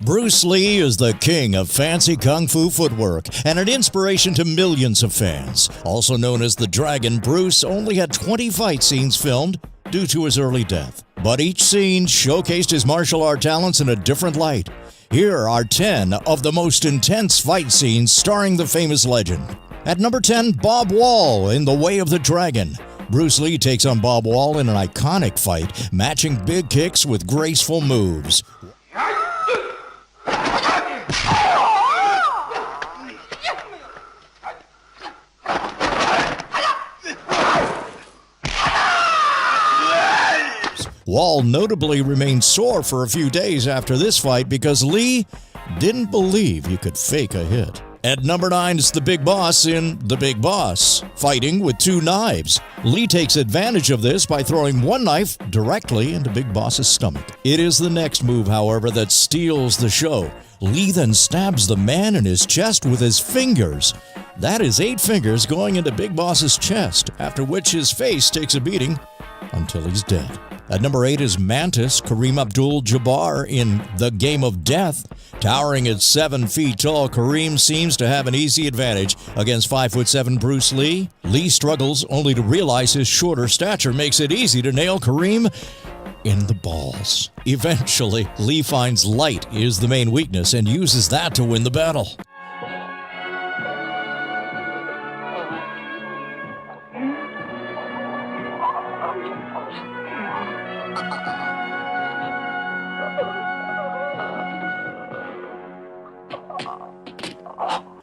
Bruce Lee is the king of fancy kung fu footwork and an inspiration to millions of fans. Also known as the Dragon, Bruce only had 20 fight scenes filmed due to his early death. But each scene showcased his martial art talents in a different light. Here are 10 of the most intense fight scenes starring the famous legend. At number 10, Bob Wall in The Way of the Dragon. Bruce Lee takes on Bob Wall in an iconic fight, matching big kicks with graceful moves. Wall notably remained sore for a few days after this fight because Lee didn't believe you could fake a hit. At number 9 is the Big Boss in The Big Boss, fighting with 2 knives. Lee takes advantage of this by throwing one knife directly into Big Boss's stomach. It is the next move, however, that steals the show. Lee then stabs the man in his chest with his fingers. That is 8 fingers going into Big Boss's chest, after which his face takes a beating until he's dead. At number 8 is Mantis, Kareem Abdul-Jabbar in The Game of Death. Towering at 7 feet tall, Kareem seems to have an easy advantage against 5'7" Bruce Lee. Lee struggles only to realize his shorter stature makes it easy to nail Kareem in the balls. Eventually, Lee finds light is the main weakness and uses that to win the battle.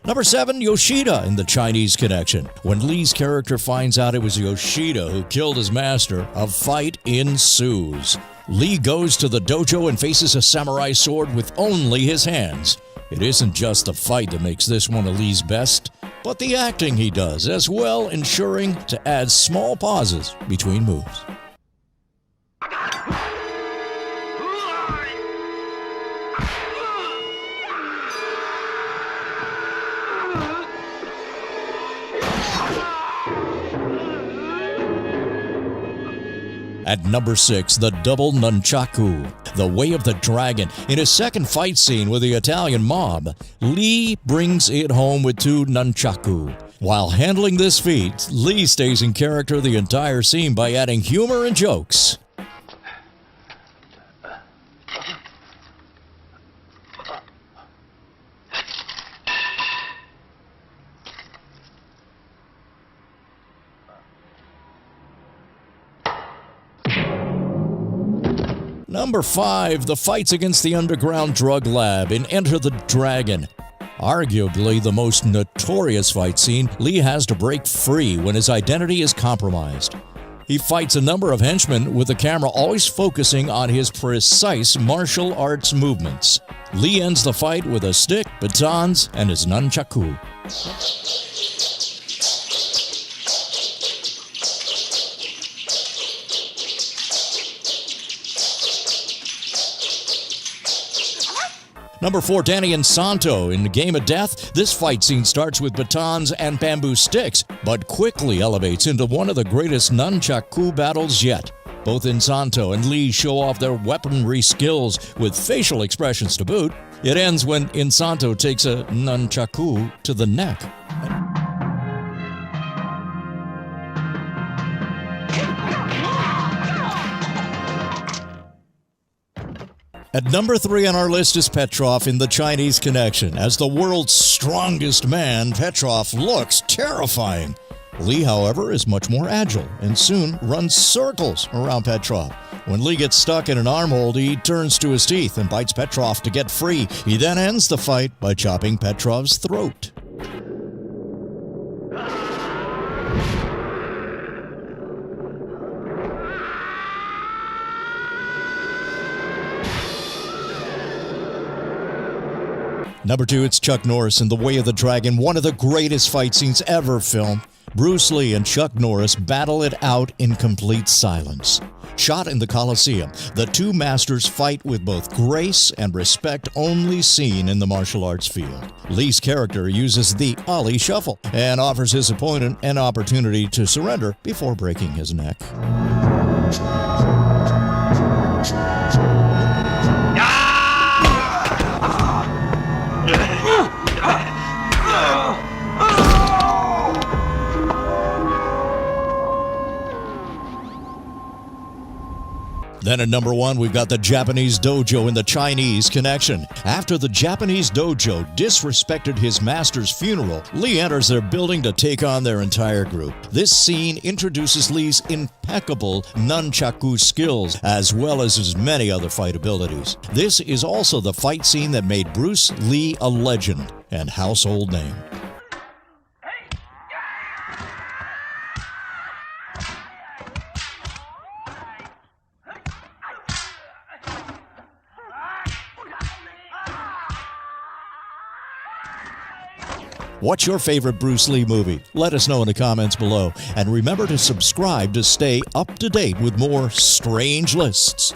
Number 7, Yoshida in The Chinese Connection. When Lee's character finds out it was Yoshida who killed his master, a fight ensues. Lee goes to the dojo and faces a samurai sword with only his hands. It isn't just the fight that makes this one of Lee's best, but the acting he does as well, ensuring to add small pauses between moves. At number 6, the double Nunchuck, The Way of the Dragon. In his second fight scene with the Italian mob, Lee brings it home with 2 Nunchuck. While handling this feat, Lee stays in character the entire scene by adding humor and jokes. Number 5, the fights against the underground drug lab in Enter the Dragon. Arguably the most notorious fight scene, Lee has to break free when his identity is compromised. He fights a number of henchmen with the camera always focusing on his precise martial arts movements. Lee ends the fight with a stick, batons, and his nunchuck. Number 4, Danny and Santo in The Game of Death. This fight scene starts with batons and bamboo sticks, but quickly elevates into one of the greatest nunchuck battles yet. Both Insanto and Lee show off their weaponry skills with facial expressions to boot. It ends when Insanto takes a nunchuck to the neck. At number 3 on our list is Petrov in The Chinese Connection. As the world's strongest man, Petrov looks terrifying. Lee, however, is much more agile and soon runs circles around Petrov. When Lee gets stuck in an armhold, he turns to his teeth and bites Petrov to get free. He then ends the fight by chopping Petrov's throat. Number 2, it's Chuck Norris in The Way of the Dragon, one of the greatest fight scenes ever filmed. Bruce Lee and Chuck Norris battle it out in complete silence. Shot in the Coliseum, the 2 masters fight with both grace and respect only seen in the martial arts field. Lee's character uses the Ollie Shuffle and offers his opponent an opportunity to surrender before breaking his neck. Then at number 1, we've got the Japanese dojo and the Chinese connection. After the Japanese dojo disrespected his master's funeral, Lee enters their building to take on their entire group. This scene introduces Lee's impeccable nunchaku skills, as well as his many other fight abilities. This is also the fight scene that made Bruce Lee a legend and household name. What's your favorite Bruce Lee movie? Let us know in the comments below. And remember to subscribe to stay up to date with more strange lists.